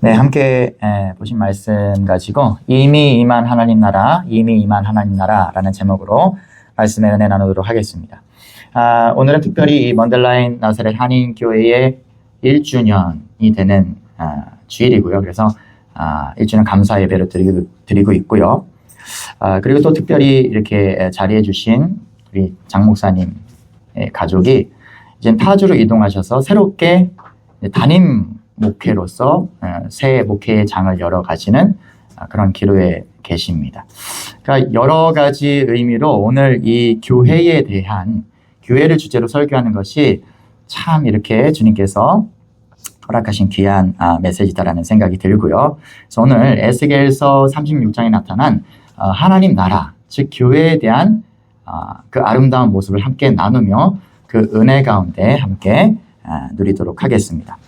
네, 함께 보신 말씀 가지고 이미 임한 하나님 나라, 이미 임한 하나님 나라라는 제목으로 말씀의 은혜 나누도록 하겠습니다. 오늘은 특별히 이 먼델라인 나사렛 한인교회의 1주년이 되는 주일이고요. 그래서 1주년 감사 예배를 드리고 있고요. 그리고 또 특별히 이렇게 자리해 주신 우리 장 목사님의 가족이 이제 타주로 이동하셔서 새롭게 담임 목회로서 새 목회의 장을 열어가시는 그런 기로에 계십니다. 그러니까 여러 가지 의미로 오늘 이 교회에 대한 교회를 주제로 설교하는 것이 참 이렇게 주님께서 허락하신 귀한 메시지다라는 생각이 들고요. 그래서 오늘 에스겔서 36장에 나타난 하나님 나라, 즉 교회에 대한 그 아름다운 모습을 함께 나누며 그 은혜 가운데 함께 누리도록 하겠습니다.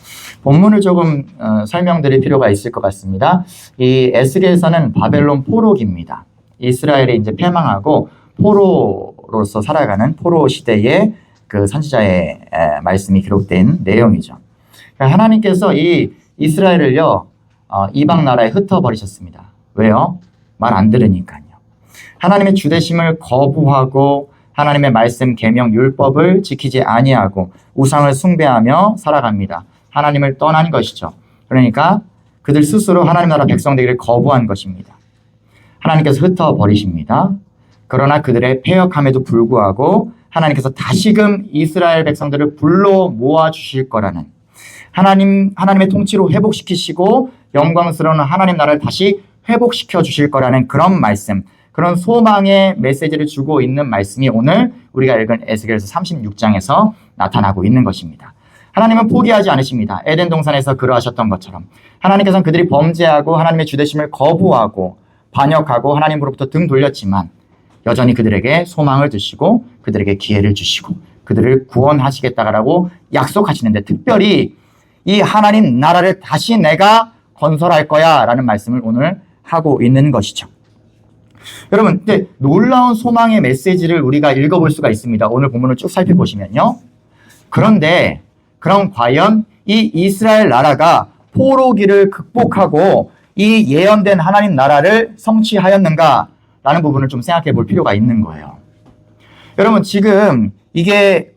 본문을 조금 설명드릴 필요가 있을 것 같습니다. 이 에스겔서는 바벨론 포로기입니다. 이스라엘이 이제 패망하고 포로로서 살아가는 포로 시대의 그 선지자의 말씀이 기록된 내용이죠. 하나님께서 이 이스라엘을요 이방 나라에 흩어버리셨습니다. 왜요? 말 안 들으니까요. 하나님의 주되심을 거부하고 하나님의 말씀, 계명, 율법을 지키지 아니하고 우상을 숭배하며 살아갑니다. 하나님을 떠난 것이죠. 그러니까 그들 스스로 하나님 나라 백성 되기를 거부한 것입니다. 하나님께서 흩어버리십니다. 그러나 그들의 패역함에도 불구하고 하나님께서 다시금 이스라엘 백성들을 불러 모아주실 거라는 하나님의 통치로 회복시키시고 영광스러운 하나님 나라를 다시 회복시켜 주실 거라는 그런 말씀, 그런 소망의 메시지를 주고 있는 말씀이 오늘 우리가 읽은 에스겔서 36장에서 나타나고 있는 것입니다. 하나님은 포기하지 않으십니다. 에덴 동산에서 그러하셨던 것처럼 하나님께서는 그들이 범죄하고 하나님의 주되심을 거부하고 반역하고 하나님으로부터 등 돌렸지만 여전히 그들에게 소망을 주시고 그들에게 기회를 주시고 그들을 구원하시겠다라고 약속하시는데 특별히 이 하나님 나라를 다시 내가 건설할 거야 라는 말씀을 오늘 하고 있는 것이죠. 여러분, 근데 놀라운 소망의 메시지를 우리가 읽어볼 수가 있습니다. 오늘 본문을 쭉 살펴보시면요. 그런데 그럼 과연 이 이스라엘 나라가 포로기를 극복하고 이 예언된 하나님 나라를 성취하였는가라는 부분을 좀 생각해 볼 필요가 있는 거예요. 여러분, 지금 이게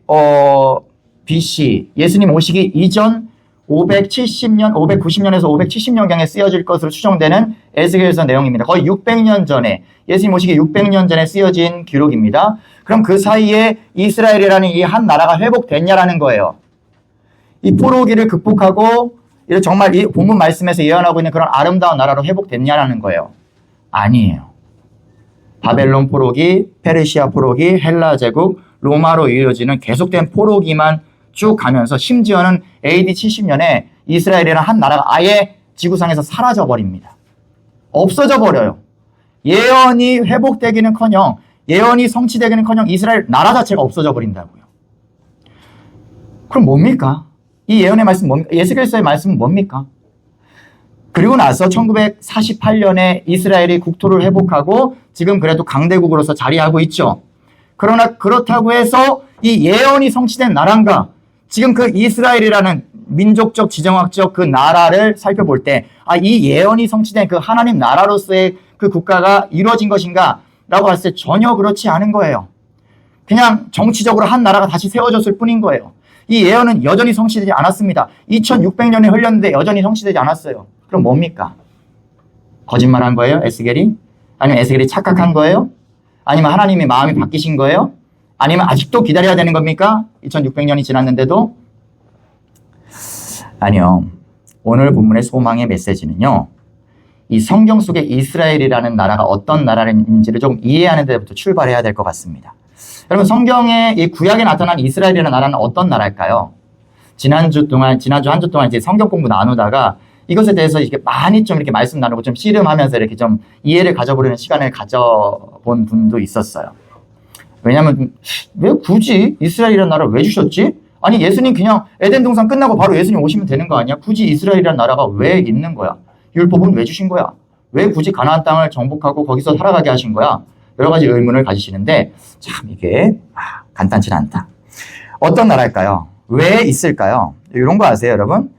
BC 예수님 오시기 이전 570년, 590년에서 570년경에 쓰여질 것으로 추정되는 에스겔서 내용입니다. 거의 600년 전에, 예수님 오시기 600년 전에 쓰여진 기록입니다. 그럼 그 사이에 이스라엘이라는 이 한 나라가 회복됐냐라는 거예요. 이 포로기를 극복하고 정말 이 본문 말씀에서 예언하고 있는 그런 아름다운 나라로 회복됐냐라는 거예요. 아니에요. 바벨론 포로기, 페르시아 포로기, 헬라 제국, 로마로 이어지는 계속된 포로기만 쭉 가면서 심지어는 AD 70년에 이스라엘이라는 한 나라가 아예 지구상에서 사라져 버립니다. 없어져 버려요. 예언이 회복되기는커녕 예언이 성취되기는커녕 이스라엘 나라 자체가 없어져 버린다고요. 그럼 뭡니까? 이 예언의 말씀 뭡니까? 에스겔서의 말씀은 뭡니까? 그리고 나서 1948년에 이스라엘이 국토를 회복하고 지금 그래도 강대국으로서 자리하고 있죠. 그러나 그렇다고 해서 이 예언이 성취된 나라인가? 지금 그 이스라엘이라는 민족적, 지정학적 그 나라를 살펴볼 때, 이 예언이 성취된 그 하나님 나라로서의 그 국가가 이루어진 것인가? 라고 봤을 때 전혀 그렇지 않은 거예요. 그냥 정치적으로 한 나라가 다시 세워졌을 뿐인 거예요. 이 예언은 여전히 성취되지 않았습니다. 2600년이 흘렸는데 여전히 성취되지 않았어요. 그럼 뭡니까? 거짓말한 거예요? 에스겔이? 아니면 에스겔이 착각한 거예요? 아니면 하나님의 마음이 바뀌신 거예요? 아니면 아직도 기다려야 되는 겁니까? 2600년이 지났는데도? 아니요. 오늘 본문의 소망의 메시지는요. 이 성경 속에 이스라엘이라는 나라가 어떤 나라인지를 조금 이해하는 데부터 출발해야 될 것 같습니다. 여러분, 성경의 이 구약에 나타난 이스라엘이라는 나라는 어떤 나라일까요? 지난주 한 주 동안 이제 성경 공부 나누다가 이것에 대해서 이렇게 많이 좀 이렇게 말씀 나누고 좀 씨름하면서 이렇게 좀 이해를 가져보려는 시간을 가져본 분도 있었어요. 왜냐면, 왜 굳이 이스라엘이라는 나라를 왜 주셨지? 아니, 예수님 그냥 에덴 동산 끝나고 바로 예수님 오시면 되는 거 아니야? 굳이 이스라엘이라는 나라가 왜 있는 거야? 율법은 왜 주신 거야? 왜 굳이 가나안 땅을 정복하고 거기서 살아가게 하신 거야? 여러 가지 의문을 가지시는데, 참 이게 간단치 않다. 어떤 나라일까요? 왜 있을까요? 이런 거 아세요, 여러분?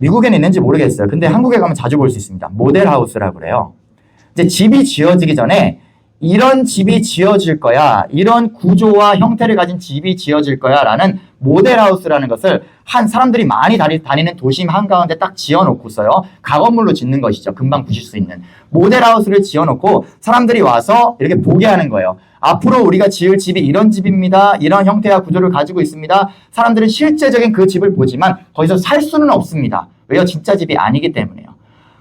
미국에는 있는지 모르겠어요. 근데 한국에 가면 자주 볼 수 있습니다. 모델하우스라고 그래요. 이제 집이 지어지기 전에 이런 집이 지어질 거야, 이런 구조와 형태를 가진 집이 지어질 거야 라는 모델하우스라는 것을 한 사람들이 많이 다니는 도심 한가운데 딱 지어놓고서요, 가건물로 짓는 것이죠. 금방 부실 수 있는 모델하우스를 지어놓고 사람들이 와서 이렇게 보게 하는 거예요. 앞으로 우리가 지을 집이 이런 집입니다. 이런 형태와 구조를 가지고 있습니다. 사람들은 실제적인 그 집을 보지만 거기서 살 수는 없습니다. 왜요? 진짜 집이 아니기 때문에요.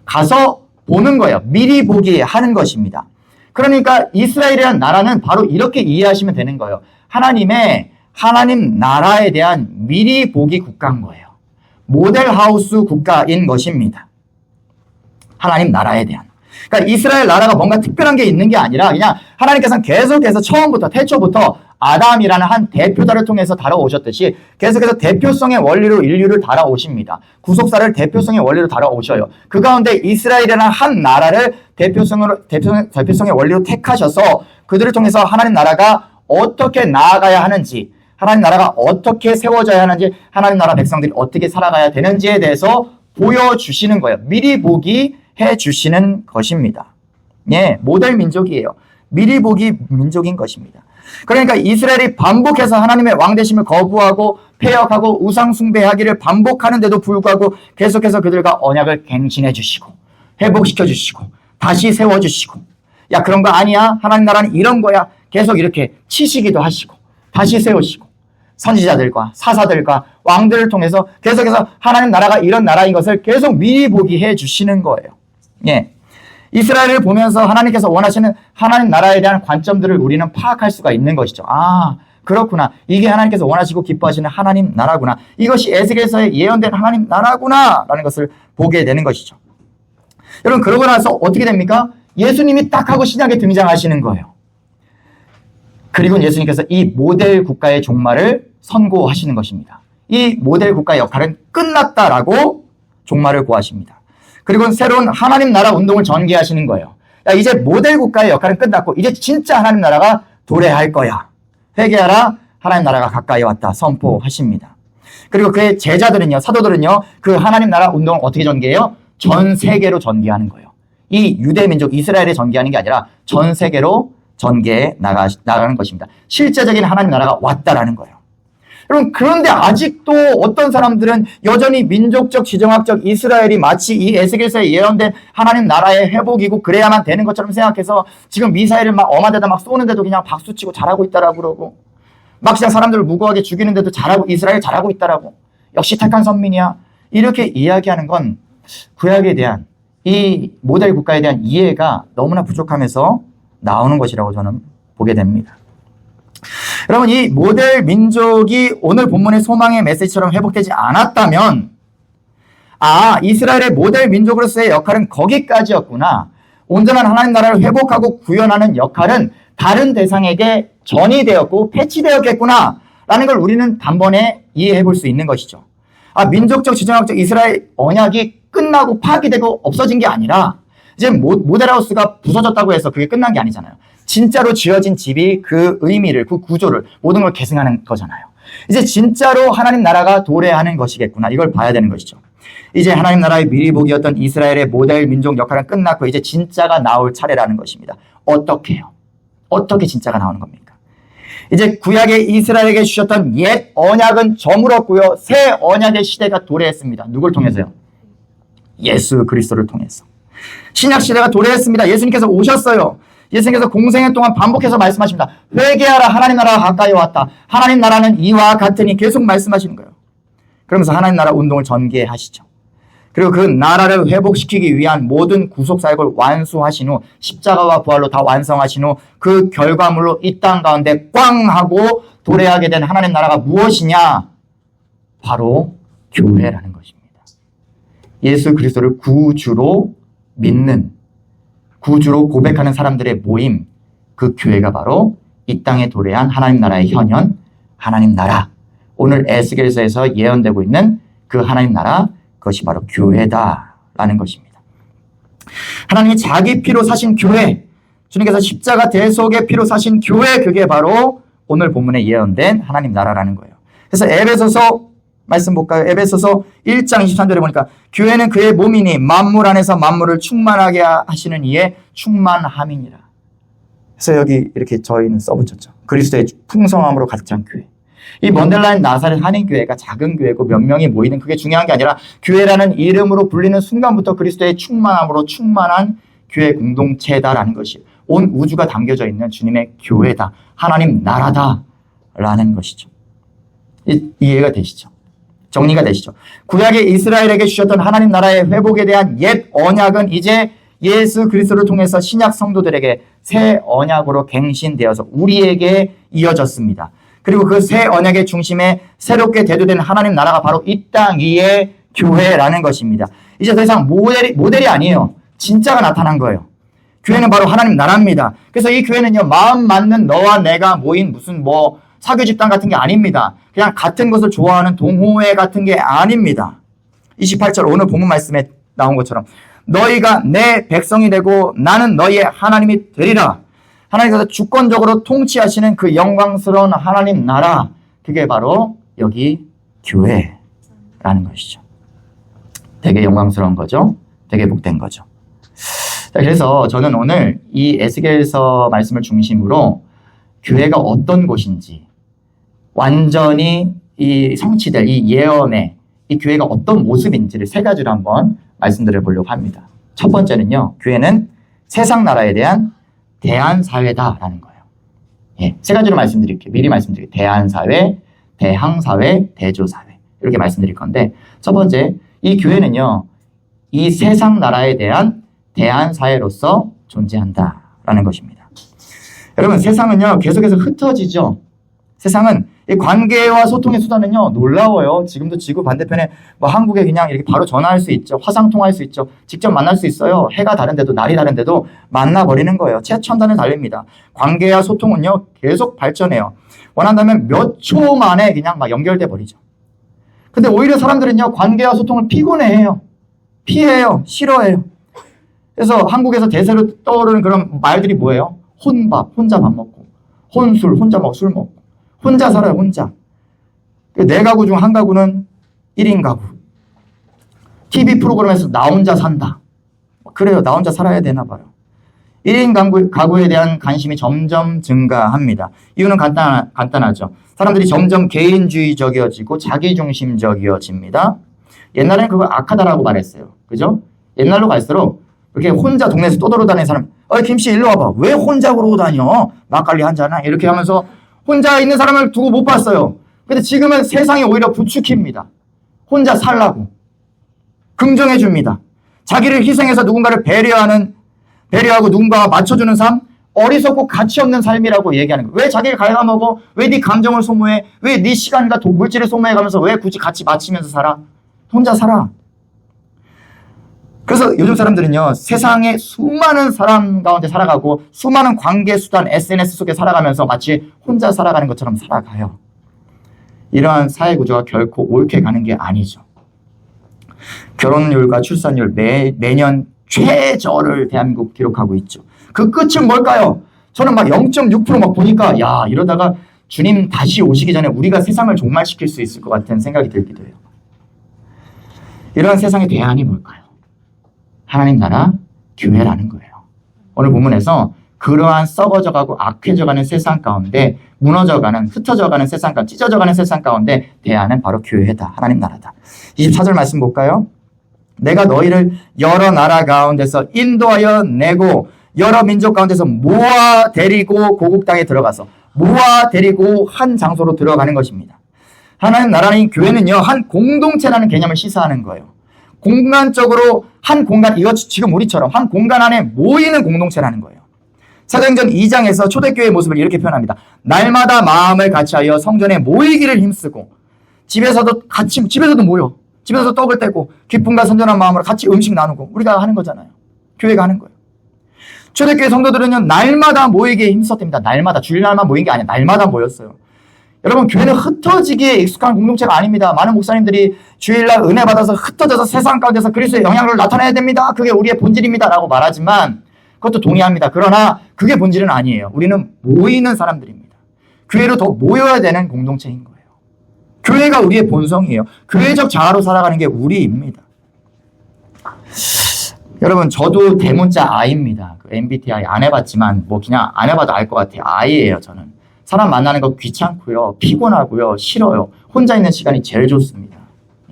가서 보는 거예요. 미리 보기 하는 것입니다. 그러니까 이스라엘이라는 나라는 바로 이렇게 이해하시면 되는 거예요. 하나님 나라에 대한 미리 보기 국가인 거예요. 모델하우스 국가인 것입니다. 하나님 나라에 대한. 그러니까 이스라엘 나라가 뭔가 특별한 게 있는 게 아니라 그냥 하나님께서는 계속해서 처음부터 태초부터 아담이라는 한 대표자를 통해서 다뤄오셨듯이 계속해서 대표성의 원리로 인류를 다뤄오십니다. 구속사를 대표성의 원리로 다뤄오셔요. 그 가운데 이스라엘이라는 한 나라를 대표성의 원리로 택하셔서 그들을 통해서 하나님 나라가 어떻게 나아가야 하는지, 하나님 나라가 어떻게 세워져야 하는지, 하나님 나라 백성들이 어떻게 살아가야 되는지에 대해서 보여주시는 거예요. 미리 보기 해주시는 것입니다. 예, 모델 민족이에요. 미리 보기 민족인 것입니다. 그러니까 이스라엘이 반복해서 하나님의 왕되심을 거부하고 폐역하고 우상 숭배하기를 반복하는데도 불구하고 계속해서 그들과 언약을 갱신해 주시고 회복시켜 주시고 다시 세워 주시고, 야 그런 거 아니야, 하나님 나라는 이런 거야, 계속 이렇게 치시기도 하시고 다시 세우시고 선지자들과 사사들과 왕들을 통해서 계속해서 하나님 나라가 이런 나라인 것을 계속 미리 보기 해 주시는 거예요. 예. 이스라엘을 보면서 하나님께서 원하시는 하나님 나라에 대한 관점들을 우리는 파악할 수가 있는 것이죠. 아, 그렇구나. 이게 하나님께서 원하시고 기뻐하시는 하나님 나라구나. 이것이 에스겔서에 예언된 하나님 나라구나 라는 것을 보게 되는 것이죠. 여러분, 그러고 나서 어떻게 됩니까? 예수님이 딱 하고 신약에 등장하시는 거예요. 그리고 예수님께서 이 모델 국가의 종말을 선고하시는 것입니다. 이 모델 국가의 역할은 끝났다라고 종말을 고하십니다. 그리고 새로운 하나님 나라 운동을 전개하시는 거예요. 야, 이제 모델 국가의 역할은 끝났고 이제 진짜 하나님 나라가 도래할 거야. 회개하라, 하나님 나라가 가까이 왔다 선포하십니다. 그리고 그의 제자들은요, 사도들은요, 그 하나님 나라 운동을 어떻게 전개해요? 전 세계로 전개하는 거예요. 이 유대 민족 이스라엘에 전개하는 게 아니라 전 세계로 전개해 나가는 것입니다. 실제적인 하나님 나라가 왔다라는 거예요. 여러분, 그런데 아직도 어떤 사람들은 여전히 민족적, 지정학적 이스라엘이 마치 이 에스겔서에 예언된 하나님 나라의 회복이고 그래야만 되는 것처럼 생각해서 지금 미사일을 막 엄하데다 막 쏘는데도 그냥 박수치고 잘하고 있다라고 그러고, 막 그냥 사람들을 무고하게 죽이는데도 이스라엘 잘하고 있다라고, 역시 택한 선민이야, 이렇게 이야기하는 건 구약에 대한 이 모델 국가에 대한 이해가 너무나 부족하면서 나오는 것이라고 저는 보게 됩니다. 여러분, 이 모델 민족이 오늘 본문의 소망의 메시지처럼 회복되지 않았다면, 아, 이스라엘의 모델 민족으로서의 역할은 거기까지였구나. 온전한 하나님 나라를 회복하고 구현하는 역할은 다른 대상에게 전이되었고 패치되었겠구나 라는 걸 우리는 단번에 이해해 볼 수 있는 것이죠. 아, 민족적, 지정학적 이스라엘 언약이 끝나고 파기되고 없어진 게 아니라 이제 모델하우스가 부서졌다고 해서 그게 끝난 게 아니잖아요. 진짜로 지어진 집이 그 의미를, 그 구조를, 모든 걸 계승하는 거잖아요. 이제 진짜로 하나님 나라가 도래하는 것이겠구나. 이걸 봐야 되는 것이죠. 이제 하나님 나라의 미리 보기였던 이스라엘의 모델 민족 역할은 끝났고 이제 진짜가 나올 차례라는 것입니다. 어떻게 해요? 어떻게 진짜가 나오는 겁니까? 이제 구약의 이스라엘에게 주셨던 옛 언약은 저물었고요. 새 언약의 시대가 도래했습니다. 누굴 통해서요? 예수 그리스도를 통해서. 신약 시대가 도래했습니다. 예수님께서 오셨어요. 예수님께서 공생애 동안 반복해서 말씀하십니다. 회개하라, 하나님 나라가 가까이 왔다. 하나님 나라는 이와 같으니 계속 말씀하시는 거예요. 그러면서 하나님 나라 운동을 전개하시죠. 그리고 그 나라를 회복시키기 위한 모든 구속사역을 완수하신 후, 십자가와 부활로 다 완성하신 후 그 결과물로 이 땅 가운데 꽝 하고 도래하게 된 하나님 나라가 무엇이냐? 바로 교회라는 것입니다. 예수 그리스도를 구주로 믿는, 구주로 고백하는 사람들의 모임, 그 교회가 바로 이 땅에 도래한 하나님 나라의 현현, 하나님 나라, 오늘 에스겔서에서 예언되고 있는 그 하나님 나라, 그것이 바로 교회다라는 것입니다. 하나님이 자기 피로 사신 교회, 주님께서 십자가 대속의 피로 사신 교회, 그게 바로 오늘 본문에 예언된 하나님 나라라는 거예요. 그래서 에베소서 말씀 볼까요? 에베소서 1장 23절에 보니까 교회는 그의 몸이니 만물 안에서 만물을 충만하게 하시는 이의 충만함이니라. 그래서 여기 이렇게 저희는 써붙였죠. 그리스도의 풍성함으로 가득 찬 교회. 이 먼델라인 나사렛 한인교회가 작은 교회고 몇 명이 모이는 그게 중요한 게 아니라 교회라는 이름으로 불리는 순간부터 그리스도의 충만함으로 충만한 교회 공동체다라는 것이 온 우주가 담겨져 있는 주님의 교회다. 하나님 나라다라는 것이죠. 이해가 되시죠? 정리가 되시죠? 구약의 이스라엘에게 주셨던 하나님 나라의 회복에 대한 옛 언약은 이제 예수 그리스도를 통해서 신약 성도들에게 새 언약으로 갱신되어서 우리에게 이어졌습니다. 그리고 그 새 언약의 중심에 새롭게 대두된 하나님 나라가 바로 이 땅 위의 교회라는 것입니다. 이제 더 이상 모델이 아니에요. 진짜가 나타난 거예요. 교회는 바로 하나님 나라입니다. 그래서 이 교회는요, 마음 맞는 너와 내가 모인 무슨 사교 집단 같은 게 아닙니다. 그냥 같은 것을 좋아하는 동호회 같은 게 아닙니다. 28절 오늘 본문 말씀에 나온 것처럼 너희가 내 백성이 되고 나는 너희의 하나님이 되리라. 하나님께서 주권적으로 통치하시는 그 영광스러운 하나님 나라, 그게 바로 여기 교회라는 것이죠. 되게 영광스러운 거죠. 되게 복된 거죠. 자, 그래서 저는 오늘 이 에스겔서 말씀을 중심으로 교회가 어떤 곳인지, 완전히 이 성취될 이 예언의 이 교회가 어떤 모습인지를 세 가지로 한번 말씀드려 보려고 합니다. 첫 번째는요, 교회는 세상 나라에 대한 대안사회다라는 거예요. 예, 세 가지로 말씀드릴게요. 미리 말씀드릴게요. 대안사회, 대항사회, 대조사회. 이렇게 말씀드릴 건데, 첫 번째, 이 교회는요, 이 세상 나라에 대한 대안사회로서 존재한다라는 것입니다. 여러분, 세상은요, 계속해서 흩어지죠. 세상은 이 관계와 소통의 수단은요, 놀라워요. 지금도 지구 반대편에 한국에 그냥 이렇게 바로 전화할 수 있죠. 화상통화할 수 있죠. 직접 만날 수 있어요. 해가 다른데도 날이 다른데도 만나버리는 거예요. 최첨단을 달립니다. 관계와 소통은요, 계속 발전해요. 원한다면 몇 초 만에 그냥 연결돼 버리죠. 근데 오히려 사람들은요, 관계와 소통을 피곤해해요. 피해요. 싫어해요. 그래서 한국에서 대세로 떠오르는 그런 말들이 뭐예요? 혼밥, 혼자 밥 먹고, 혼술, 혼자 술 먹고, 혼자 살아요, 혼자. 네 가구 중 한 가구는 1인 가구. TV 프로그램에서 나 혼자 산다. 그래요, 나 혼자 살아야 되나 봐요. 1인 가구에 대한 관심이 점점 증가합니다. 이유는 간단하죠. 사람들이 점점 개인주의적이어지고 자기중심적이어집니다. 옛날에는 그걸 악하다라고 말했어요. 그죠? 옛날로 갈수록 이렇게 혼자 동네에서 떠돌아다니는 사람, 김씨 일로 와봐. 왜 혼자 그러고 다녀? 막걸리 한 잔 이렇게 하면서 혼자 있는 사람을 두고 못 봤어요. 근데 지금은 세상이 오히려 부추깁니다. 혼자 살라고. 긍정해 줍니다. 자기를 희생해서 누군가를 배려하고 누군가와 맞춰주는 삶, 어리석고 가치 없는 삶이라고 얘기하는 거예요. 왜 자기를 갉아먹어? 왜 네 감정을 소모해? 왜 네 시간과 물질을 소모해가면서 왜 굳이 같이 맞추면서 살아? 혼자 살아. 그래서 요즘 사람들은요, 세상에 수많은 사람 가운데 살아가고 수많은 관계 수단, SNS 속에 살아가면서 마치 혼자 살아가는 것처럼 살아가요. 이러한 사회 구조가 결코 옳게 가는 게 아니죠. 결혼율과 출산율 매년 최저를 대한민국 기록하고 있죠. 그 끝은 뭘까요? 저는 0.6% 보니까 이러다가 주님 다시 오시기 전에 우리가 세상을 종말시킬 수 있을 것 같은 생각이 들기도 해요. 이러한 세상의 대안이 뭘까요? 하나님 나라, 교회라는 거예요. 오늘 본문에서 그러한 썩어져가고 악해져가는 세상 가운데 무너져가는, 흩어져가는 세상 가운데, 찢어져가는 세상 가운데 대안은 바로 교회다. 하나님 나라다. 24절 말씀 볼까요? 내가 너희를 여러 나라 가운데서 인도하여 내고 여러 민족 가운데서 모아 데리고 고국 땅에 들어가서 모아 데리고 한 장소로 들어가는 것입니다. 하나님 나라는 교회는요, 한 공동체라는 개념을 시사하는 거예요. 공간적으로 한 공간, 이거 지금 우리처럼 한 공간 안에 모이는 공동체라는 거예요. 사도행전 2장에서 초대교회의 모습을 이렇게 표현합니다. 날마다 마음을 같이하여 성전에 모이기를 힘쓰고 집에서도 모여. 집에서 떡을 떼고 기쁨과 선전한 마음으로 같이 음식 나누고 우리가 하는 거잖아요. 교회가 하는 거예요. 초대교회 성도들은요, 날마다 모이기에 힘썼답니다. 날마다, 주일날만 모인 게 아니라 날마다 모였어요. 여러분, 교회는 흩어지기에 익숙한 공동체가 아닙니다. 많은 목사님들이 주일날 은혜 받아서 흩어져서 세상 가운데서 그리스도의 영향력을 나타내야 됩니다. 그게 우리의 본질입니다. 라고 말하지만 그것도 동의합니다. 그러나 그게 본질은 아니에요. 우리는 모이는 사람들입니다. 교회로 더 모여야 되는 공동체인 거예요. 교회가 우리의 본성이에요. 교회적 자아로 살아가는 게 우리입니다. 여러분, 저도 대문자 I입니다. 그 MBTI 안 해봤지만 뭐 그냥 안 해봐도 알 것 같아요. I예요, 저는. 사람 만나는 거 귀찮고요. 피곤하고요. 싫어요. 혼자 있는 시간이 제일 좋습니다.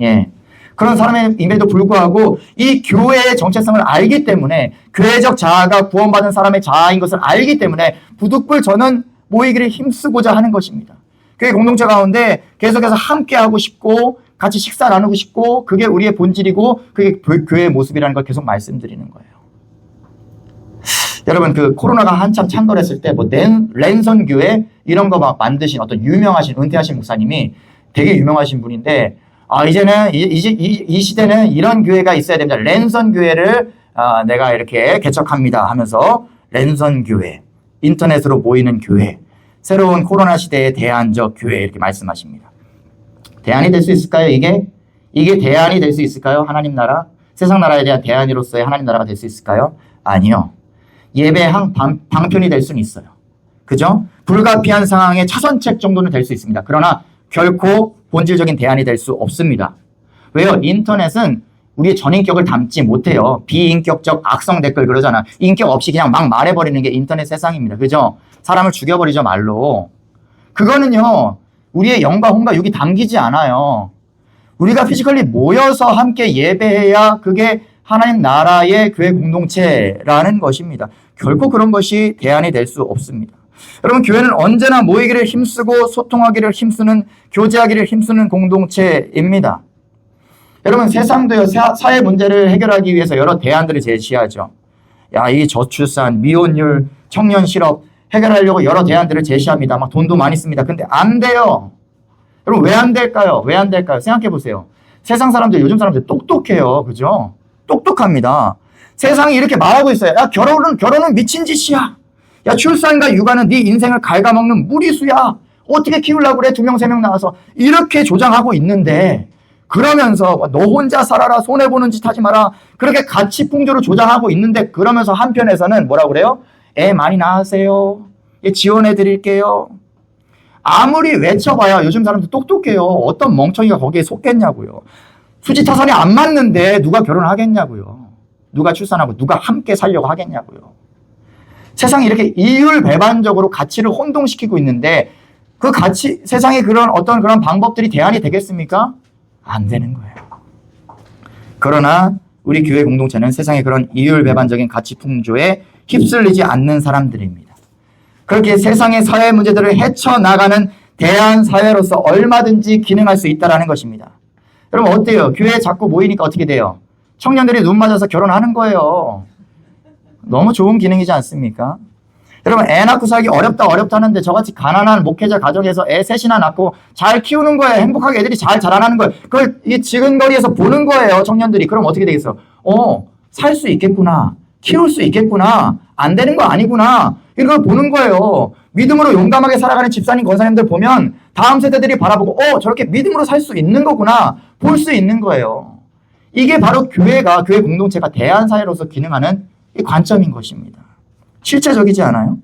예. 그런 사람임에도 불구하고 이 교회의 정체성을 알기 때문에, 교회적 자아가 구원받은 사람의 자아인 것을 알기 때문에 부득불 저는 모이기를 힘쓰고자 하는 것입니다. 교회 공동체 가운데 계속해서 함께하고 싶고 같이 식사 나누고 싶고, 그게 우리의 본질이고 그게 교회의 모습이라는 걸 계속 말씀드리는 거예요. 여러분, 그 코로나가 한참 창궐했을 때 뭐 랜선 교회 이런 거 막 만드신 어떤 유명하신 은퇴하신 목사님이, 되게 유명하신 분인데, 이제는 이 시대는 이런 교회가 있어야 됩니다. 랜선 교회를 내가 이렇게 개척합니다 하면서, 랜선 교회, 인터넷으로 모이는 교회, 새로운 코로나 시대의 대안적 교회, 이렇게 말씀하십니다. 대안이 될 수 있을까요? 이게 대안이 될 수 있을까요? 하나님 나라, 세상 나라에 대한 대안으로서의 하나님 나라가 될 수 있을까요? 아니요. 예배 방편이 될 수는 있어요. 그죠? 불가피한 상황의 차선책 정도는 될 수 있습니다. 그러나 결코 본질적인 대안이 될 수 없습니다. 왜요? 인터넷은 우리의 전인격을 담지 못해요. 비인격적 악성 댓글 그러잖아. 인격 없이 그냥 막 말해버리는 게 인터넷 세상입니다. 그죠? 사람을 죽여버리죠, 말로. 그거는요, 우리의 영과 혼과 육이 담기지 않아요. 우리가 피지컬리 모여서 함께 예배해야 그게 하나님 나라의 교회 공동체라는 것입니다. 결코 그런 것이 대안이 될 수 없습니다. 여러분, 교회는 언제나 모이기를 힘쓰고 소통하기를 힘쓰는, 교제하기를 힘쓰는 공동체입니다. 여러분, 세상도요, 사회 문제를 해결하기 위해서 여러 대안들을 제시하죠. 이 저출산, 미혼율, 청년 실업 해결하려고 여러 대안들을 제시합니다. 막 돈도 많이 씁니다. 근데 안 돼요. 여러분, 왜 안 될까요? 왜 안 될까요? 생각해 보세요. 세상 사람들, 요즘 사람들 똑똑해요. 그죠? 똑똑합니다. 세상이 이렇게 말하고 있어요. 야, 결혼은 미친 짓이야. 야, 출산과 육아는 네 인생을 갉아먹는 무리수야. 어떻게 키우려고 그래? 2명, 3명 나와서. 이렇게 조장하고 있는데, 그러면서 너 혼자 살아라, 손해보는 짓 하지 마라, 그렇게 가치 풍조를 조장하고 있는데, 그러면서 한편에서는 뭐라고 그래요? 애 많이 낳으세요. 지원해 드릴게요. 아무리 외쳐봐야 요즘 사람들 똑똑해요. 어떤 멍청이가 거기에 속겠냐고요. 수지타산이 안 맞는데 누가 결혼하겠냐고요. 누가 출산하고 누가 함께 살려고 하겠냐고요. 세상이 이렇게 이율배반적으로 가치를 혼동시키고 있는데, 그 가치, 세상에 그런 어떤 그런 방법들이 대안이 되겠습니까? 안 되는 거예요. 그러나 우리 교회 공동체는 세상의 그런 이율배반적인 가치 풍조에 휩쓸리지 않는 사람들입니다. 그렇게 세상의 사회 문제들을 헤쳐나가는 대안 사회로서 얼마든지 기능할 수 있다는 것입니다. 여러분, 어때요? 교회에 자꾸 모이니까 어떻게 돼요? 청년들이 눈 맞아서 결혼하는 거예요. 너무 좋은 기능이지 않습니까? 여러분, 애 낳고 살기 어렵다 하는데 저같이 가난한 목회자 가정에서 애 셋이나 낳고 잘 키우는 거예요. 행복하게 애들이 잘 자라나는 거예요. 그걸 이 지근거리에서 보는 거예요, 청년들이. 그럼 어떻게 되겠어? 살 수 있겠구나. 키울 수 있겠구나. 안 되는 거 아니구나. 이걸 보는 거예요. 믿음으로 용감하게 살아가는 집사님, 권사님들 보면 다음 세대들이 바라보고, 저렇게 믿음으로 살 수 있는 거구나. 볼 수 있는 거예요. 이게 바로 교회 공동체가 대안사회로서 기능하는 이 관점인 것입니다. 실체적이지 않아요?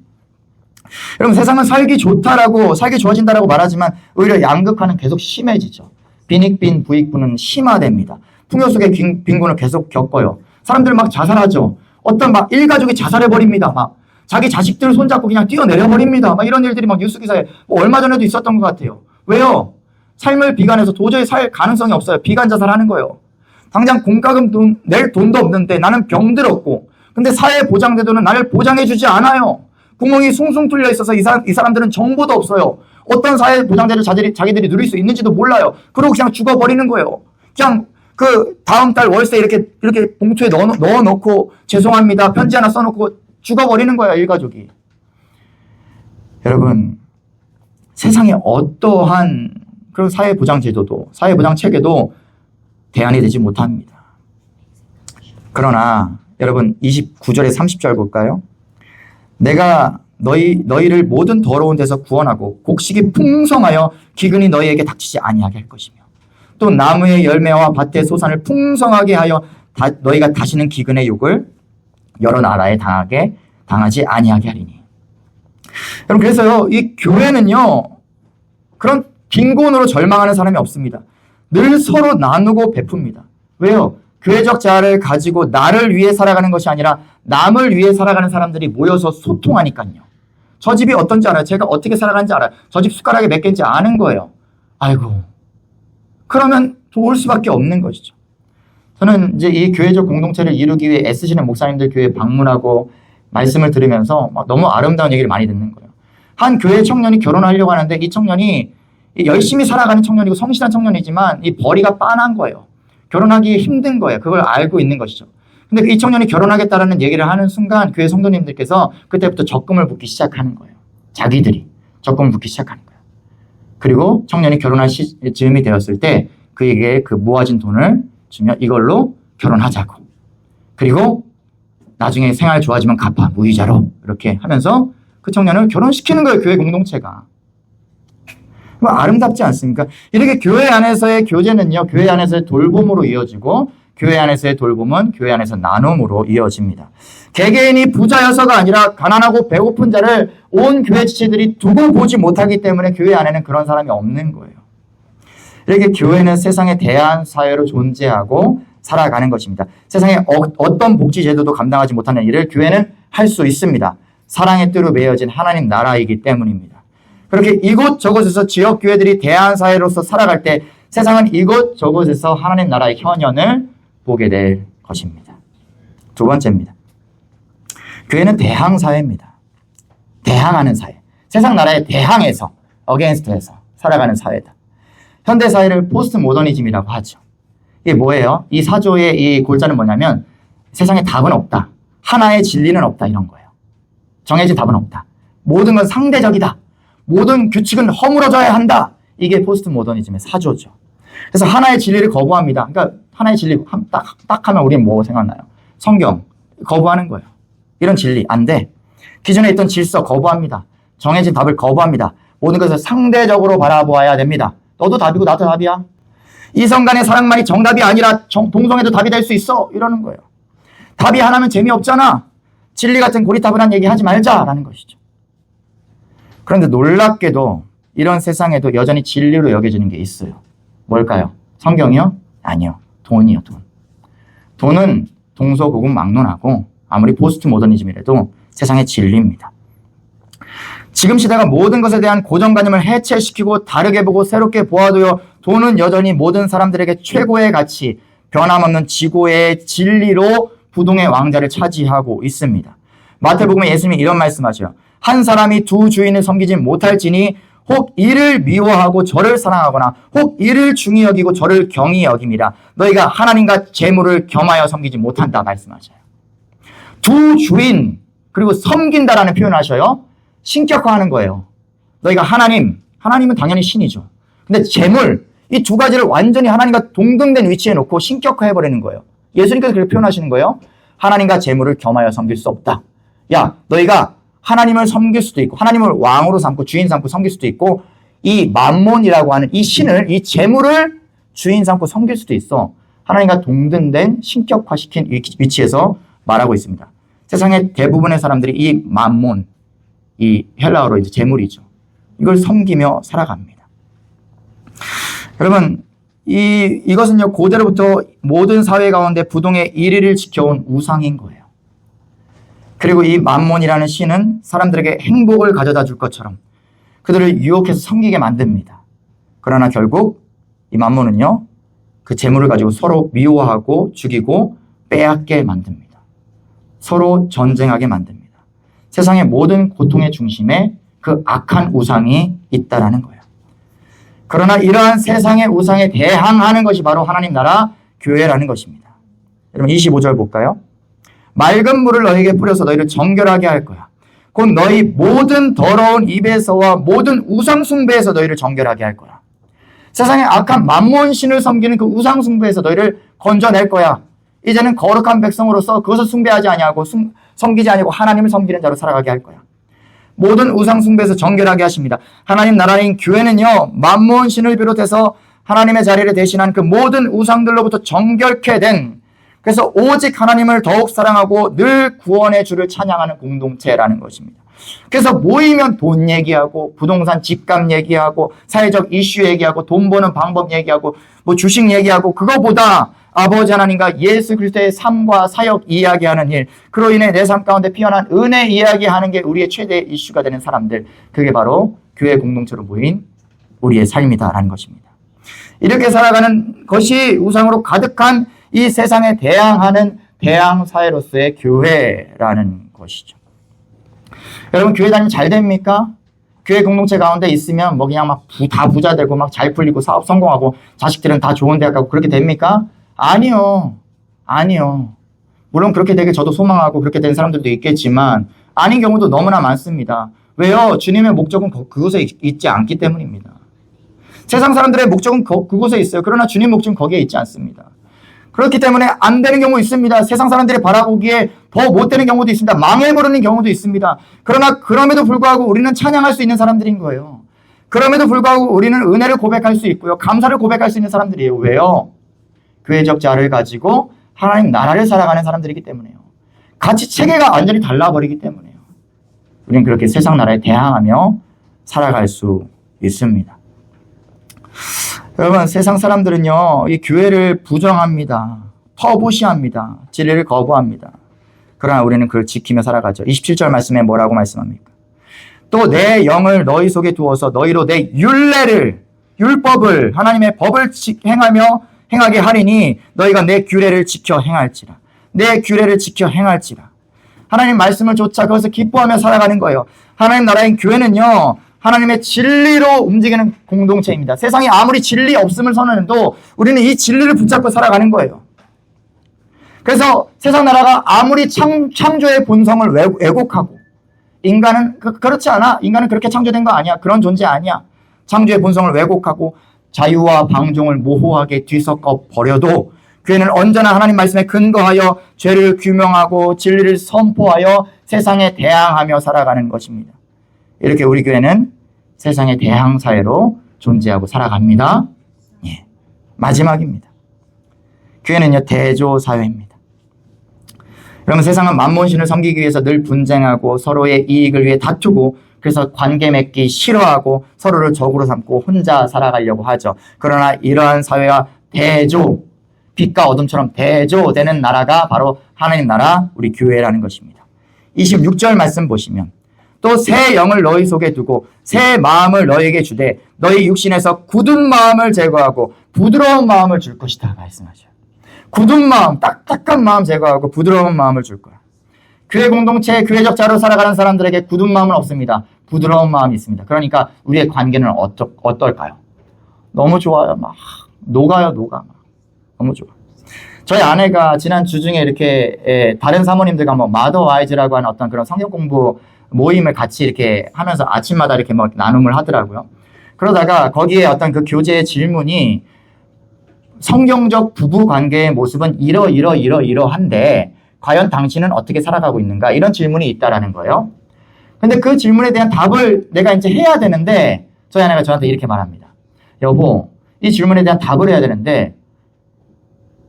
여러분, 세상은 살기 좋아진다라고 말하지만 오히려 양극화는 계속 심해지죠. 빈익빈 부익부는 심화됩니다. 풍요 속의 빈곤을 계속 겪어요. 사람들 막 자살하죠. 어떤 막 일가족이 자살해버립니다. 막 자기 자식들 손잡고 그냥 뛰어내려버립니다. 막 이런 일들이 막 뉴스 기사에 얼마 전에도 있었던 것 같아요. 왜요? 삶을 비관해서 도저히 살 가능성이 없어요. 비관 자살하는 거예요. 당장 공과금 낼 돈도 없는데 나는 병들었고, 근데 사회 보장제도는 나를 보장해주지 않아요. 구멍이 숭숭 뚫려 있어서 이 사람들은 정보도 없어요. 어떤 사회 보장제를 자기들이 누릴 수 있는지도 몰라요. 그러고 그냥 죽어버리는 거예요. 그냥 그 다음 달 월세 이렇게 봉투에 넣어놓고 죄송합니다 편지 하나 써놓고 죽어버리는 거예요, 일가족이. 여러분, 세상에 어떠한 그런 사회 보장 제도도, 사회 보장 체계도 대안이 되지 못합니다. 그러나 여러분, 29절에 30절 볼까요? 내가 너희를 모든 더러운 데서 구원하고 곡식이 풍성하여 기근이 너희에게 닥치지 아니하게 할 것이며, 또 나무의 열매와 밭의 소산을 풍성하게 하여 너희가 다시는 기근의 욕을 여러 나라에 당하지 아니하게 하리니. 여러분, 그래서요, 이 교회는요, 그런 빈곤으로 절망하는 사람이 없습니다. 늘 서로 나누고 베풉니다. 왜요? 교회적 자아를 가지고 나를 위해 살아가는 것이 아니라 남을 위해 살아가는 사람들이 모여서 소통하니까요. 저 집이 어떤지 알아요. 제가 어떻게 살아가는지 알아요. 저 집 숟가락이 몇 개인지 아는 거예요. 아이고. 그러면 도울 수밖에 없는 것이죠. 저는 이제 이 교회적 공동체를 이루기 위해 애쓰시는 목사님들 교회 방문하고 말씀을 들으면서 막 너무 아름다운 얘기를 많이 듣는 거예요. 한 교회 청년이 결혼하려고 하는데 이 청년이 열심히 살아가는 청년이고 성실한 청년이지만 이 벌이가 빤한 거예요. 결혼하기 힘든 거예요. 그걸 알고 있는 것이죠. 근데 이 청년이 결혼하겠다라는 얘기를 하는 순간 교회 성도님들께서 그때부터 적금을 붓기 시작하는 거예요. 자기들이 적금을 붓기 시작하는 거예요. 그리고 청년이 결혼할 즈음이 되었을 때 그에게 그 모아진 돈을 주면 이걸로 결혼하자고. 그리고 나중에 생활 좋아지면 갚아 무이자로 이렇게 하면서 그 청년을 결혼시키는 거예요. 교회 공동체가. 아름답지 않습니까? 이렇게 교회 안에서의 교제는요. 교회 안에서의 돌봄으로 이어지고 교회 안에서의 돌봄은 교회 안에서 나눔으로 이어집니다. 개개인이 부자여서가 아니라 가난하고 배고픈 자를 온 교회 지체들이 두고 보지 못하기 때문에 교회 안에는 그런 사람이 없는 거예요. 이렇게 교회는 세상의 대안 사회로 존재하고 살아가는 것입니다. 세상에 어떤 복지 제도도 감당하지 못하는 일을 교회는 할 수 있습니다. 사랑의 띠로 매여진 하나님 나라이기 때문입니다. 그렇게 이곳저곳에서 지역 교회들이 대안 사회로서 살아갈 때 세상은 이곳저곳에서 하나님 나라의 현현을 보게 될 것입니다. 두 번째입니다. 교회는 대항 사회입니다. 대항하는 사회. 세상 나라에 대항해서 어게인스트해서 살아가는 사회다. 현대 사회를 포스트 모더니즘이라고 하죠. 이게 뭐예요? 이 사조의 이 골자는 뭐냐면 세상에 답은 없다. 하나의 진리는 없다. 이런 거예요. 정해진 답은 없다. 모든 건 상대적이다. 모든 규칙은 허물어져야 한다. 이게 포스트 모더니즘의 사조죠. 그래서 하나의 진리를 거부합니다. 그러니까 하나의 진리 딱 하면 우리는 뭐 생각나요? 성경 거부하는 거예요. 이런 진리 안 돼. 기존에 있던 질서 거부합니다. 정해진 답을 거부합니다. 모든 것을 상대적으로 바라보아야 됩니다. 너도 답이고 나도 답이야. 이성 간의 사랑만이 정답이 아니라 동성애도 답이 될 수 있어. 이러는 거예요. 답이 하나면 재미없잖아. 진리 같은 고리타분한 얘기 하지 말자라는 것이죠. 그런데 놀랍게도 이런 세상에도 여전히 진리로 여겨지는 게 있어요. 뭘까요? 성경이요? 아니요. 돈이요. 돈은 동서고금막론하고 아무리 포스트 모더니즘이라도 세상의 진리입니다. 지금 시대가 모든 것에 대한 고정관념을 해체시키고 다르게 보고 새롭게 보아도요. 돈은 여전히 모든 사람들에게 최고의 가치, 변함없는 지고의 진리로 부동의 왕자를 차지하고 있습니다. 마태복음에 예수님이 이런 말씀하셔요. 한 사람이 두 주인을 섬기지 못할지니 혹 이를 미워하고 저를 사랑하거나 혹 이를 중히 여기고 저를 경히 여김이라. 너희가 하나님과 재물을 겸하여 섬기지 못한다 말씀하셔요. 두 주인 그리고 섬긴다라는 표현을 하셔요. 신격화하는 거예요. 너희가 하나님은 당연히 신이죠. 근데 재물 이 두 가지를 완전히 하나님과 동등된 위치에 놓고 신격화해버리는 거예요. 예수님께서 그렇게 표현하시는 거예요. 하나님과 재물을 겸하여 섬길 수 없다. 야, 너희가 하나님을 섬길 수도 있고 하나님을 왕으로 삼고 주인 삼고 섬길 수도 있고 이 맘몬이라고 하는 이 신을 이 재물을 주인 삼고 섬길 수도 있어. 하나님과 동등된 신격화시킨 위치에서 말하고 있습니다. 세상의 대부분의 사람들이 이 맘몬, 이 헬라어로 이제 재물이죠. 이걸 섬기며 살아갑니다. 여러분, 이것은요, 고대로부터 모든 사회 가운데 부동의 1위를 지켜온 우상인 거예요. 그리고 이 맘몬이라는 신은 사람들에게 행복을 가져다 줄 것처럼 그들을 유혹해서 섬기게 만듭니다. 그러나 결국 이 맘몬은요, 그 재물을 가지고 서로 미워하고 죽이고 빼앗게 만듭니다. 서로 전쟁하게 만듭니다. 세상의 모든 고통의 중심에 그 악한 우상이 있다라는 거예요. 그러나 이러한 세상의 우상에 대항하는 것이 바로 하나님 나라 교회라는 것입니다. 여러분 25절 볼까요? 맑은 물을 너희에게 뿌려서 너희를 정결하게 할 거야. 곧 너희 모든 더러운 입에서와 모든 우상 숭배에서 너희를 정결하게 할 거야. 세상의 악한 맘몬신을 섬기는 그 우상 숭배에서 너희를 건져낼 거야. 이제는 거룩한 백성으로서 그것을 숭배하지 아니하고 섬기지 아니고 하나님을 섬기는 자로 살아가게 할 거야. 모든 우상 숭배에서 정결하게 하십니다. 하나님 나라인 교회는요, 맘몬신을 비롯해서 하나님의 자리를 대신한 그 모든 우상들로부터 정결케 된, 그래서 오직 하나님을 더욱 사랑하고 늘 구원의 주를 찬양하는 공동체라는 것입니다. 그래서 모이면 돈 얘기하고 부동산 집값 얘기하고 사회적 이슈 얘기하고 돈 버는 방법 얘기하고 뭐 주식 얘기하고 그거보다 아버지 하나님과 예수 그리스도의 삶과 사역 이야기하는 일, 그로 인해 내 삶 가운데 피어난 은혜 이야기하는 게 우리의 최대 이슈가 되는 사람들, 그게 바로 교회 공동체로 모인 우리의 삶이다라는 것입니다. 이렇게 살아가는 것이 우상으로 가득한 이 세상에 대항하는 대항 사회로서의 교회라는 것이죠. 여러분, 교회 다니면 잘 됩니까? 교회 공동체 가운데 있으면 뭐 그냥 막 다 부자 되고 막 잘 풀리고 사업 성공하고 자식들은 다 좋은 대학 가고 그렇게 됩니까? 아니요. 물론 그렇게 되길 저도 소망하고 그렇게 된 사람들도 있겠지만 아닌 경우도 너무나 많습니다. 왜요? 주님의 목적은 그곳에 있지 않기 때문입니다. 세상 사람들의 목적은 그곳에 있어요. 그러나 주님 목적은 거기에 있지 않습니다. 그렇기 때문에 안 되는 경우 있습니다. 세상 사람들이 바라보기에 더 못 되는 경우도 있습니다. 망해버리는 경우도 있습니다. 그러나 그럼에도 불구하고 우리는 찬양할 수 있는 사람들인 거예요. 그럼에도 불구하고 우리는 은혜를 고백할 수 있고요. 감사를 고백할 수 있는 사람들이에요. 왜요? 교회적 자를 가지고 하나님 나라를 살아가는 사람들이기 때문에요. 가치 체계가 완전히 달라버리기 때문에요. 우리는 그렇게 세상 나라에 대항하며 살아갈 수 있습니다. 여러분, 세상 사람들은요, 이 교회를 부정합니다. 터부시합니다. 진리를 거부합니다. 그러나 우리는 그걸 지키며 살아가죠. 27절 말씀에 뭐라고 말씀합니까? 또 내 영을 너희 속에 두어서 너희로 내 율법을, 하나님의 법을 행하게 하리니 너희가 내 규례를 지켜 행할지라. 내 규례를 지켜 행할지라. 하나님 말씀을 쫓아 그것을 기뻐하며 살아가는 거예요. 하나님 나라의 교회는요, 하나님의 진리로 움직이는 공동체입니다. 세상에 아무리 진리 없음을 선언해도 우리는 이 진리를 붙잡고 살아가는 거예요. 그래서 세상 나라가 아무리 창조의 본성을 왜곡하고 인간은 그렇지 않아. 인간은 그렇게 창조된 거 아니야. 그런 존재 아니야. 창조의 본성을 왜곡하고 자유와 방종을 모호하게 뒤섞어 버려도 교회는 언제나 하나님 말씀에 근거하여 죄를 규명하고 진리를 선포하여 세상에 대항하며 살아가는 것입니다. 이렇게 우리 교회는 세상의 대항 사회로 존재하고 살아갑니다. 예. 마지막입니다. 교회는요, 대조 사회입니다. 여러분, 세상은 만몬신을 섬기기 위해서 늘 분쟁하고 서로의 이익을 위해 다투고 그래서 관계 맺기 싫어하고 서로를 적으로 삼고 혼자 살아가려고 하죠. 그러나 이러한 사회와 대조, 빛과 어둠처럼 대조되는 나라가 바로 하나님 나라, 우리 교회라는 것입니다. 26절 말씀 보시면 또 새 영을 너희 속에 두고 새 마음을 너희에게 주되 너희 육신에서 굳은 마음을 제거하고 부드러운 마음을 줄 것이다 말씀하셔요. 굳은 마음, 딱딱한 마음 제거하고 부드러운 마음을 줄 거야. 교회 공동체, 교회적 자로 살아가는 사람들에게 굳은 마음은 없습니다. 부드러운 마음이 있습니다. 그러니까 우리의 관계는 어떨까요? 너무 좋아요. 막 녹아. 너무 좋아. 저희 아내가 지난 주 중에 이렇게 다른 사모님들과 뭐 마더와이즈라고 하는 어떤 그런 성경 공부 모임을 같이 이렇게 하면서 아침마다 이렇게 막 나눔을 하더라고요. 그러다가 거기에 어떤 그 교재의 질문이 성경적 부부 관계의 모습은 이러한데 과연 당신은 어떻게 살아가고 있는가? 이런 질문이 있다라는 거예요. 근데 그 질문에 대한 답을 내가 이제 해야 되는데 저희 아내가 저한테 이렇게 말합니다. 여보, 이 질문에 대한 답을 해야 되는데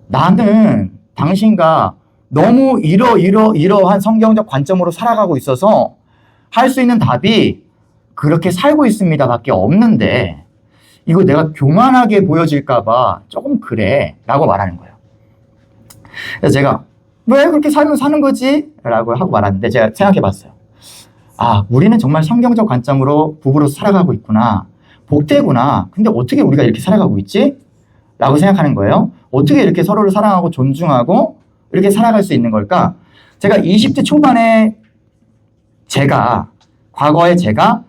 나는 당신과 너무 이러한 성경적 관점으로 살아가고 있어서 할 수 있는 답이 그렇게 살고 있습니다 밖에 없는데 이거 내가 교만하게 보여질까봐 조금 그래 라고 말하는 거예요. 그래서 제가 왜 그렇게 살면 사는 거지? 라고 하고 말았는데 제가 생각해 봤어요. 아, 우리는 정말 성경적 관점으로 부부로 살아가고 있구나. 복되구나. 근데 어떻게 우리가 이렇게 살아가고 있지? 라고 생각하는 거예요. 어떻게 이렇게 서로를 사랑하고 존중하고 이렇게 살아갈 수 있는 걸까? 제가 20대 초반에 과거에 제가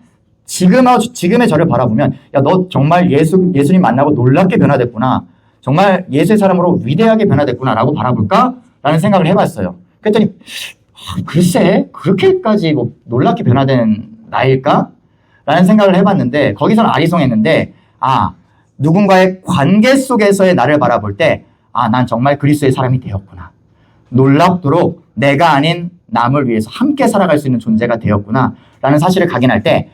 지금의 저를 바라보면 야, 너 정말 예수님 만나고 놀랍게 변화됐구나. 정말 예수의 사람으로 위대하게 변화됐구나 라고 바라볼까? 라는 생각을 해봤어요. 그랬더니 글쎄 그렇게까지 뭐 놀랍게 변화된 나일까? 라는 생각을 해봤는데 거기서는 아리송했는데 누군가의 관계 속에서의 나를 바라볼 때 난 정말 그리스도의 사람이 되었구나. 놀랍도록 내가 아닌 남을 위해서 함께 살아갈 수 있는 존재가 되었구나 라는 사실을 각인할 때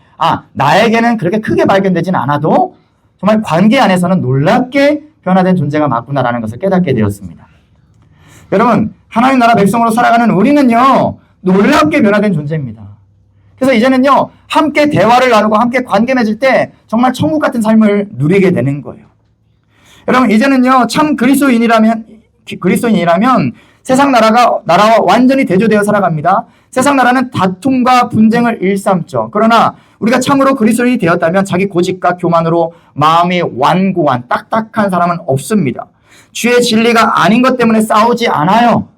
나에게는 그렇게 크게 발견되진 않아도 정말 관계 안에서는 놀랍게 변화된 존재가 맞구나라는 것을 깨닫게 되었습니다. 여러분, 하나님 나라 백성으로 살아가는 우리는요 놀랍게 변화된 존재입니다. 그래서 이제는요, 함께 대화를 나누고 함께 관계 맺을 때 정말 천국 같은 삶을 누리게 되는 거예요. 여러분, 이제는요, 참 그리스도인이라면 세상 나라와 완전히 대조되어 살아갑니다. 세상 나라는 다툼과 분쟁을 일삼죠. 그러나 우리가 참으로 그리스도인이 되었다면 자기 고집과 교만으로 마음이 완고한 딱딱한 사람은 없습니다. 주의 진리가 아닌 것 때문에 싸우지 않아요.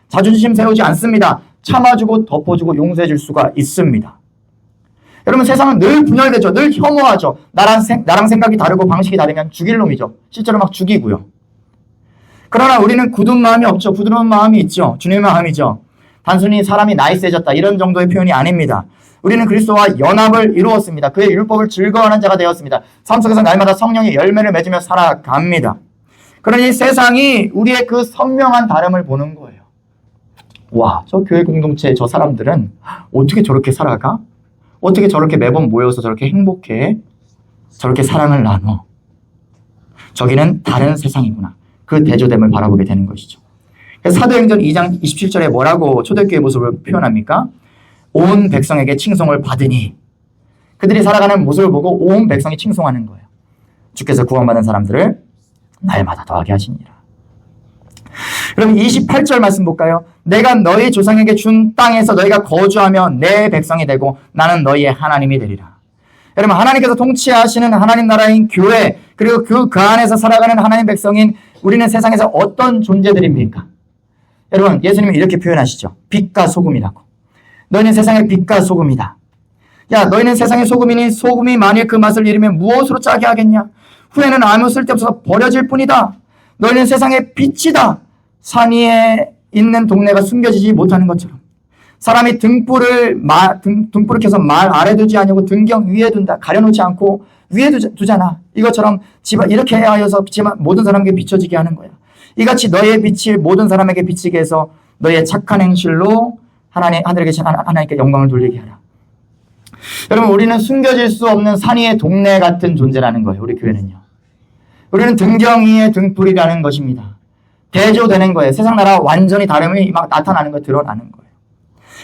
자존심 세우지 않습니다. 참아주고 덮어주고 용서해줄 수가 있습니다. 여러분, 세상은 늘 분열되죠. 늘 혐오하죠. 나랑 생각이 다르고 방식이 다르면 죽일 놈이죠. 실제로 막 죽이고요. 그러나 우리는 굳은 마음이 없죠. 부드러운 마음이 있죠. 주님의 마음이죠. 단순히 사람이 나이스해졌다 이런 정도의 표현이 아닙니다. 우리는 그리스도와 연합을 이루었습니다. 그의 율법을 즐거워하는 자가 되었습니다. 삶 속에서 날마다 성령의 열매를 맺으며 살아갑니다. 그러니 세상이 우리의 그 선명한 다름을 보는 거예요. 와, 저 교회 공동체 저 사람들은 어떻게 저렇게 살아가? 어떻게 저렇게 매번 모여서 저렇게 행복해? 저렇게 사랑을 나눠? 저기는 다른 세상이구나. 그 대조됨을 바라보게 되는 것이죠. 그래서 사도행전 2장 27절에 뭐라고 초대교회 모습을 표현합니까? 온 백성에게 칭송을 받으니. 그들이 살아가는 모습을 보고 온 백성이 칭송하는 거예요. 주께서 구원받은 사람들을 날마다 더하게 하시니라. 그럼 28절 말씀 볼까요? 내가 너희 조상에게 준 땅에서 너희가 거주하며 내 백성이 되고 나는 너희의 하나님이 되리라. 여러분, 하나님께서 통치하시는 하나님 나라인 교회, 그리고 그 안에서 살아가는 하나님 백성인 우리는 세상에서 어떤 존재들입니까? 여러분, 예수님은 이렇게 표현하시죠. 빛과 소금이라고. 너희는 세상의 빛과 소금이다. 야, 너희는 세상의 소금이니 소금이 만일 그 맛을 잃으면 무엇으로 짜게 하겠냐? 후에는 아무 쓸데없어서 버려질 뿐이다. 너희는 세상의 빛이다. 산 위에 있는 동네가 숨겨지지 못하는 것처럼 사람이 등불을 켜서 말 아래 두지 아니고 등경 위에 둔다. 가려놓지 않고 위에 두잖아. 이것처럼 이렇게 하여서 모든 사람에게 비춰지게 하는 거야. 이같이 너희의 빛을 모든 사람에게 비치게 해서 너희의 착한 행실로 하늘에 계신 하나님께 영광을 돌리게 하라. 여러분, 우리는 숨겨질 수 없는 산 위의 동네 같은 존재라는 거예요. 우리 교회는요. 우리는 등경 위의 등불이라는 것입니다. 대조되는 거예요. 세상 나라와 완전히 다름이 막 나타나는 거, 드러나는 거예요.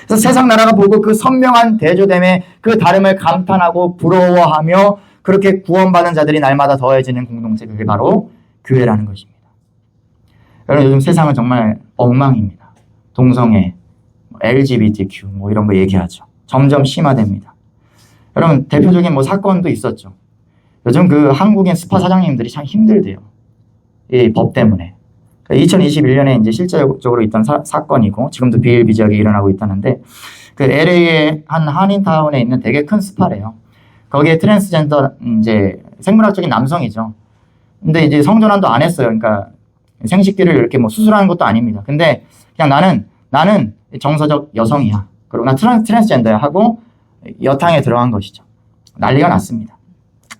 그래서 세상 나라가 보고 그 선명한 대조됨에 그 다름을 감탄하고 부러워하며 그렇게 구원받은 자들이 날마다 더해지는 공동체, 그게 바로 교회라는 것입니다. 여러분, 요즘 세상은 정말 엉망입니다. 동성애, LGBTQ 이런 거 얘기하죠. 점점 심화됩니다. 여러분, 대표적인 사건도 있었죠. 요즘 그 한국인 스파 사장님들이 참 힘들대요. 이 법 때문에. 2021년에 이제 실제적으로 있던 사건이고 지금도 비일비재하게 일어나고 있다는데, 그 LA의 한 한인타운에 있는 되게 큰 스파래요. 거기에 트랜스젠더 이제 생물학적인 남성이죠. 근데 이제 성전환도 안 했어요. 그러니까 생식기를 이렇게 수술하는 것도 아닙니다. 근데 그냥 나는 정서적 여성이야. 그리고 나 트랜스젠더야 하고 여탕에 들어간 것이죠. 난리가 났습니다.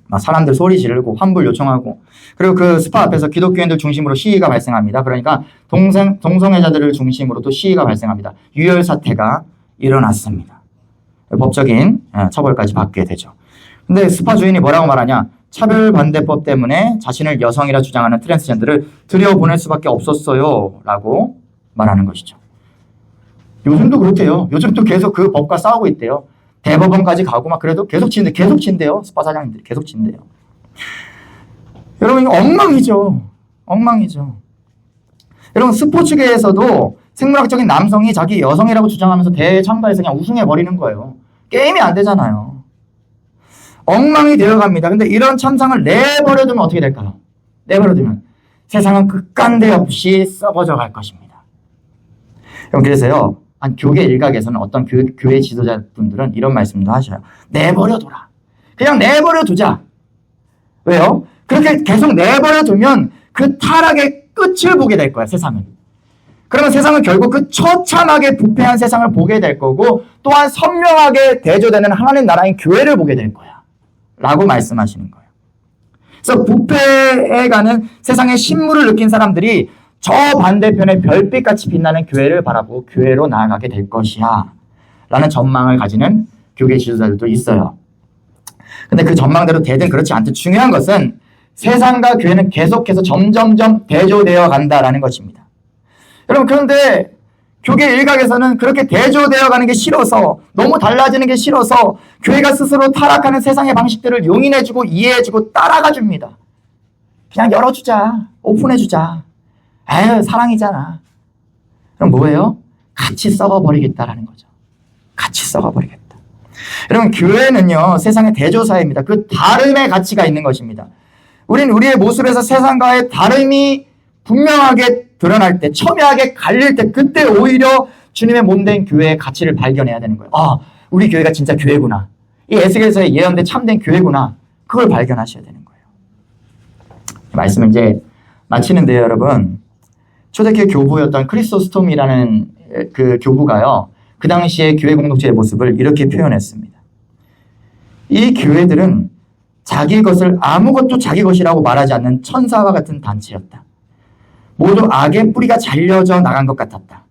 막 사람들 소리 지르고 환불 요청하고, 그리고 그 스파 앞에서 기독교인들 중심으로 시위가 발생합니다. 그러니까 동성애자들을 중심으로 또 시위가 발생합니다. 유혈 사태가 일어났습니다. 법적인 처벌까지 받게 되죠. 근데 스파 주인이 뭐라고 말하냐? 차별반대법 때문에 자신을 여성이라 주장하는 트랜스젠더를 들여보낼 수밖에 없었어요 라고 말하는 것이죠. 요즘도 그렇대요. 요즘도 계속 그 법과 싸우고 있대요. 대법원까지 가고 그래도 계속 친대요. 스파 사장님들이 계속 친대요. 여러분, 이거 엉망이죠. 여러분, 스포츠계에서도 생물학적인 남성이 자기 여성이라고 주장하면서 대참가에서 그냥 우승해버리는 거예요. 게임이 안 되잖아요. 엉망이 되어갑니다. 근데 이런 참상을 내버려두면 어떻게 될까요? 내버려두면 세상은 끝간데 없이 썩어져 갈 것입니다. 여러분, 그래서요, 한 교계 일각에서는 어떤 교회 지도자분들은 이런 말씀도 하셔요. 내버려둬라. 그냥 내버려두자. 왜요? 그렇게 계속 내버려두면 그 타락의 끝을 보게 될 거야, 세상은. 그러면 세상은 결국 그 처참하게 부패한 세상을 보게 될 거고, 또한 선명하게 대조되는 하나님 나라인 교회를 보게 될 거야 라고 말씀하시는 거예요. 그래서 부패에 가는 세상의 신물을 느낀 사람들이 저 반대편의 별빛같이 빛나는 교회를 바라보고 교회로 나아가게 될 것이야 라는 전망을 가지는 교계 지도자들도 있어요. 근데 그 전망대로 되든 그렇지 않든 중요한 것은 세상과 교회는 계속해서 점점점 대조되어 간다라는 것입니다. 여러분, 그런데 교계 일각에서는 그렇게 대조되어 가는 게 싫어서, 너무 달라지는 게 싫어서 교회가 스스로 타락하는 세상의 방식들을 용인해주고 이해해주고 따라가 줍니다. 그냥 열어주자. 오픈해주자. 에휴, 사랑이잖아. 그럼 뭐예요? 같이 썩어버리겠다라는 거죠. 같이 썩어버리겠다. 여러분, 교회는요, 세상의 대조사입니다. 그 다름의 가치가 있는 것입니다. 우린 우리의 모습에서 세상과의 다름이 분명하게 드러날 때, 첨예하게 갈릴 때, 그때 오히려 주님의 몸된 교회의 가치를 발견해야 되는 거예요. 아, 우리 교회가 진짜 교회구나. 이 에스겔서에 예언된 참된 교회구나. 그걸 발견하셔야 되는 거예요. 말씀을 이제 마치는데요, 여러분. 초대교회 교부였던 크리소스톰이라는 그 교부가요, 그 당시에 교회 공동체의 모습을 이렇게 표현했습니다. 이 교회들은 자기 것을 아무것도 자기 것이라고 말하지 않는 천사와 같은 단체였다. 모두 악의 뿌리가 잘려져 나간 것 같았다.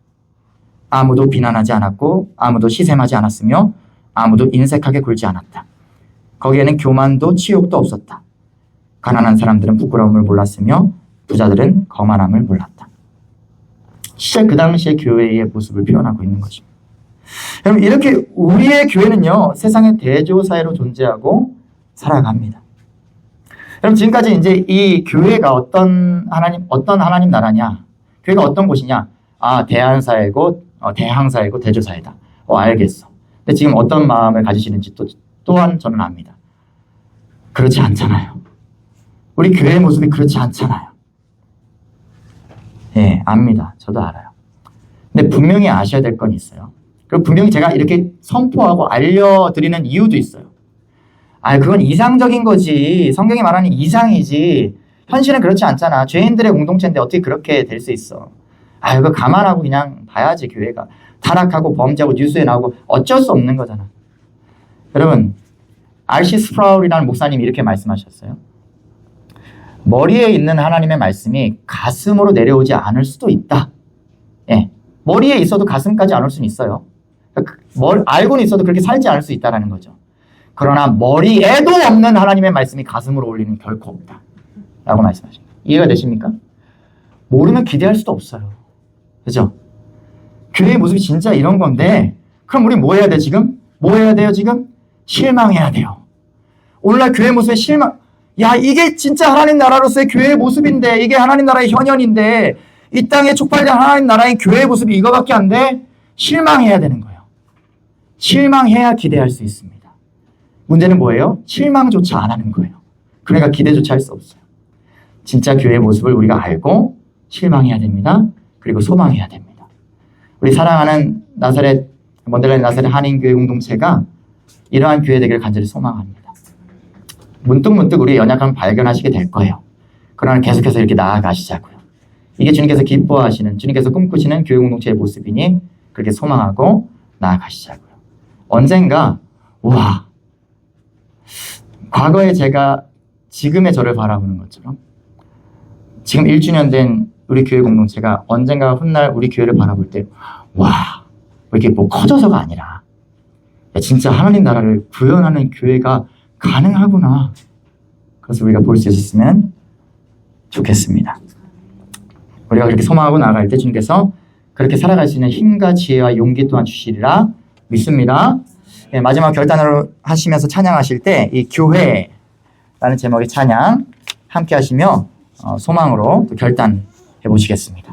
아무도 비난하지 않았고 아무도 시샘하지 않았으며 아무도 인색하게 굴지 않았다. 거기에는 교만도 치욕도 없었다. 가난한 사람들은 부끄러움을 몰랐으며 부자들은 거만함을 몰랐다. 진짜 그 당시의 교회의 모습을 표현하고 있는 것입니다. 여러분, 이렇게 우리의 교회는요, 세상의 대조사회로 존재하고 살아갑니다. 여러분, 지금까지 이제 이 교회가 어떤 하나님 나라냐, 교회가 어떤 곳이냐, 아, 대한사회고, 대항사회고, 대조사회다. 알겠어. 근데 지금 어떤 마음을 가지시는지 또한 저는 압니다. 그렇지 않잖아요. 우리 교회의 모습이 그렇지 않잖아요. 예, 압니다. 저도 알아요. 근데 분명히 아셔야 될 건 있어요. 그리고 분명히 제가 이렇게 선포하고 알려드리는 이유도 있어요. 아, 그건 이상적인 거지. 성경이 말하는 이상이지. 현실은 그렇지 않잖아. 죄인들의 공동체인데 어떻게 그렇게 될 수 있어. 아, 이거 감안하고 그냥 봐야지, 교회가. 타락하고 범죄하고 뉴스에 나오고 어쩔 수 없는 거잖아. 여러분, R.C. 스프라울이라는 목사님이 이렇게 말씀하셨어요. 머리에 있는 하나님의 말씀이 가슴으로 내려오지 않을 수도 있다. 예, 머리에 있어도 가슴까지 안 올 수는 있어요. 알고는 있어도 그렇게 살지 않을 수 있다는 거죠. 그러나 머리에도 없는 하나님의 말씀이 가슴으로 올리는 결코 없다. 라고 말씀하십니다. 이해가 되십니까? 모르면 기대할 수도 없어요. 그죠? 교회의 모습이 진짜 이런 건데, 그럼 우리 뭐 해야 돼, 지금? 뭐 해야 돼요, 지금? 실망해야 돼요. 오늘날 교회의 모습에 야, 이게 진짜 하나님 나라로서의 교회의 모습인데, 이게 하나님 나라의 현현인데, 이 땅에 촉발된 하나님 나라의 교회의 모습이 이거밖에 안 돼? 실망해야 되는 거예요. 실망해야 기대할 수 있습니다. 문제는 뭐예요? 실망조차 안 하는 거예요. 그러니까 기대조차 할 수 없어요. 진짜 교회의 모습을 우리가 알고 실망해야 됩니다. 그리고 소망해야 됩니다. 우리 사랑하는 먼델라인 나사렛 한인교회 공동체가 이러한 교회 되기를 간절히 소망합니다. 문득문득 우리의 연약함을 발견하시게 될 거예요. 그러나 계속해서 이렇게 나아가시자고요. 이게 주님께서 기뻐하시는, 주님께서 꿈꾸시는 교회 공동체의 모습이니 그렇게 소망하고 나아가시자고요. 언젠가, 우와, 과거에 제가 지금의 저를 바라보는 것처럼 지금 1주년 된 우리 교회 공동체가 언젠가 훗날 우리 교회를 바라볼 때, 와, 이렇게 뭐 커져서가 아니라 진짜 하나님 나라를 구현하는 교회가 가능하구나. 그래서 우리가 볼 수 있었으면 좋겠습니다. 우리가 그렇게 소망하고 나아갈 때 주님께서 그렇게 살아갈 수 있는 힘과 지혜와 용기 또한 주시리라 믿습니다. 네, 마지막 결단으로 하시면서 찬양하실 때 이 교회라는 제목의 찬양 함께 하시며 소망으로 또 결단해 보시겠습니다.